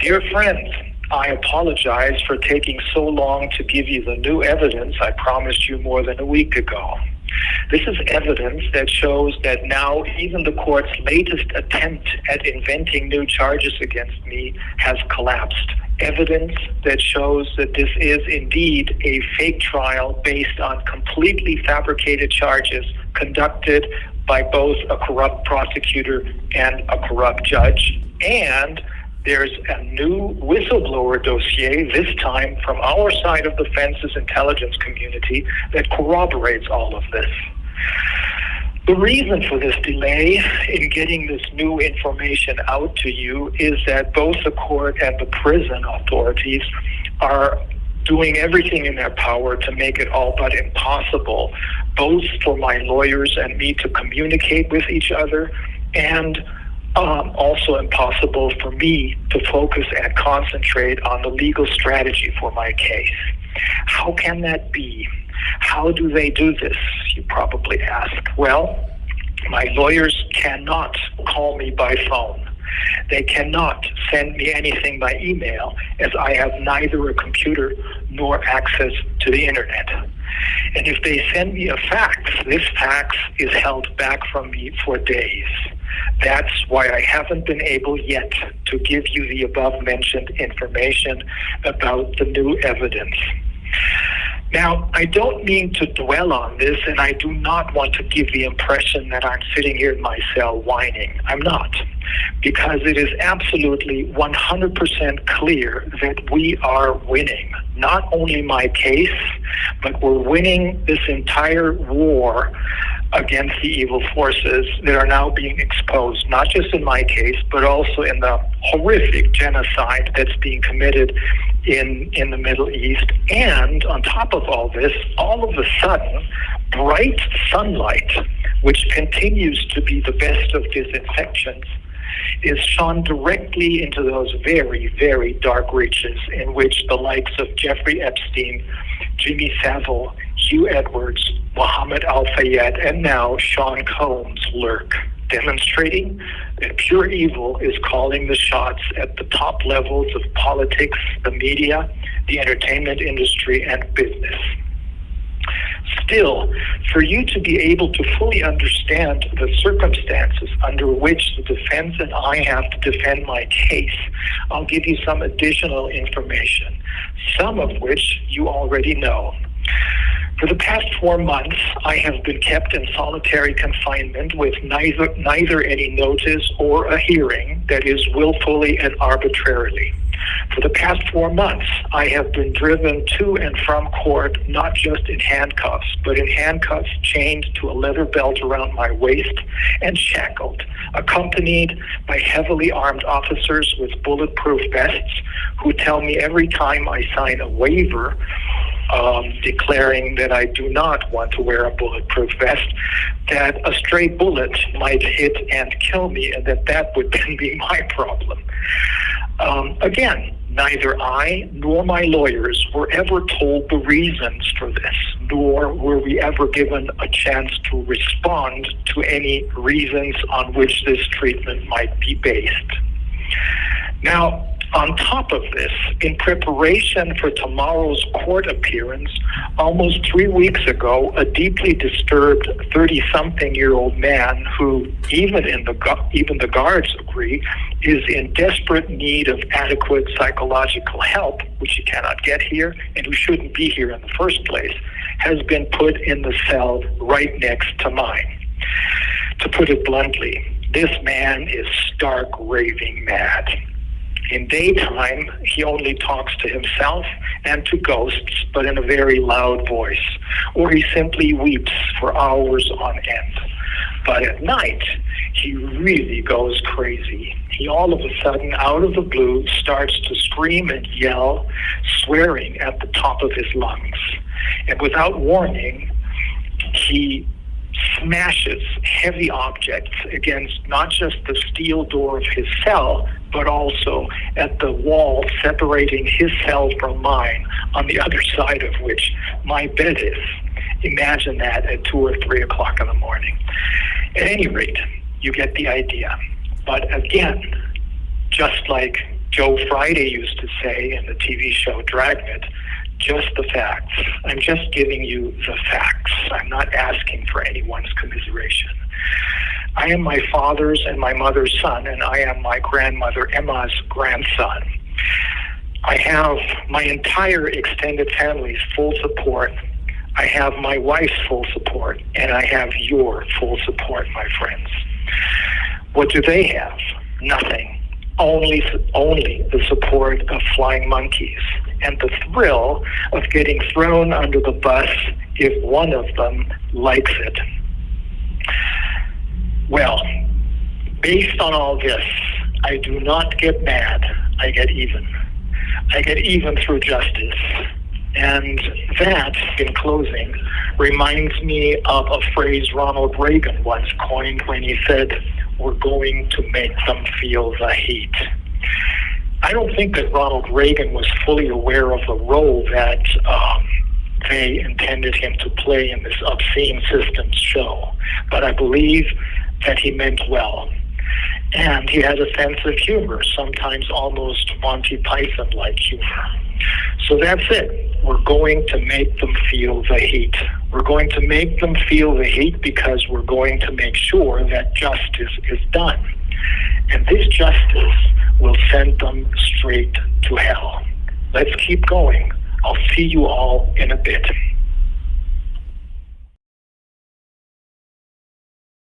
Dear friends, I apologize for taking so long to give you the new evidence I promised you more than a week ago. This is evidence that shows that now even the court's latest attempt at inventing new charges against me has collapsed. Evidence that shows that this is indeed a fake trial based on completely fabricated charges conducted by both a corrupt prosecutor and a corrupt judge. And there's a new whistleblower dossier, this time from our side of the fence's intelligence community, that corroborates all of this. The reason for this delay in getting this new information out to you is that both the court and the prison authorities are doing everything in their power to make it all but impossible, both for my lawyers and me to communicate with each other, and also impossible for me to focus and concentrate on the legal strategy for my case. How can that be? How do they do this, you probably ask? Well, my lawyers cannot call me by phone. They cannot send me anything by email, as I have neither a computer nor access to the internet. And if they send me a fax, this fax is held back from me for days. That's why I haven't been able yet to give you the above-mentioned information about the new evidence. Now, I don't mean to dwell on this, and I do not want to give the impression that I'm sitting here in my cell whining. I'm not, because it is absolutely 100% clear that we are winning. Not only my case, but we're winning this entire war against the evil forces that are now being exposed, not just in my case, but also in the horrific genocide that's being committed in the Middle East. And on top of all this, all of a sudden, bright sunlight, which continues to be the best of disinfectants, is shone directly into those very, very dark reaches in which the likes of Jeffrey Epstein, Jimmy Savile, Hugh Edwards, Mohammed Al-Fayed, and now Sean Combs lurk, demonstrating that pure evil is calling the shots at the top levels of politics, the media, the entertainment industry, and business. Still, for you to be able to fully understand the circumstances under which the defense and I have to defend my case, I'll give you some additional information, some of which you already know. For the past 4 months, I have been kept in solitary confinement with neither any notice or a hearing, that is, willfully and arbitrarily. For the past 4 months, I have been driven to and from court, not just in handcuffs, but in handcuffs chained to a leather belt around my waist and shackled, accompanied by heavily armed officers with bulletproof vests who tell me every time I sign a waiver declaring that I do not want to wear a bulletproof vest, that a stray bullet might hit and kill me, and that would then be my problem. Again, neither I nor my lawyers were ever told the reasons for this, nor were we ever given a chance to respond to any reasons on which this treatment might be based. Now, on top of this, in preparation for tomorrow's court appearance, almost 3 weeks ago, a deeply disturbed 30-something-year-old man who, even the guards agree, is in desperate need of adequate psychological help, which he cannot get here and who shouldn't be here in the first place, has been put in the cell right next to mine. To put it bluntly, this man is stark raving mad. In daytime, he only talks to himself and to ghosts, but in a very loud voice, or he simply weeps for hours on end. But at night, he really goes crazy. He all of a sudden, out of the blue, starts to scream and yell, swearing at the top of his lungs. And without warning, he smashes heavy objects against not just the steel door of his cell, but also at the wall separating his cell from mine, on the other side of which my bed is. Imagine that at 2 or 3 o'clock in the morning. At any rate, you get the idea. But again, just like Joe Friday used to say in the TV show Dragnet, just the facts. I'm just giving you the facts. I'm not asking for anyone's commiseration. I am my father's and my mother's son, and I am my grandmother Emma's grandson. I have my entire extended family's full support. I have my wife's full support, and I have your full support, my friends. What do they have? Nothing. Only the support of flying monkeys and the thrill of getting thrown under the bus if one of them likes it. Well, based on all this, I do not get mad. I get even. I get even through justice. And that, in closing, reminds me of a phrase Ronald Reagan once coined when he said, "We're going to make them feel the heat." I don't think that Ronald Reagan was fully aware of the role that they intended him to play in this obscene systems show. But I believe that he meant well. And he had a sense of humor, sometimes almost Monty Python-like humor. So that's it. We're going to make them feel the heat. We're going to make them feel the heat because we're going to make sure that justice is done. And this justice will send them straight to hell. Let's keep going. I'll see you all in a bit.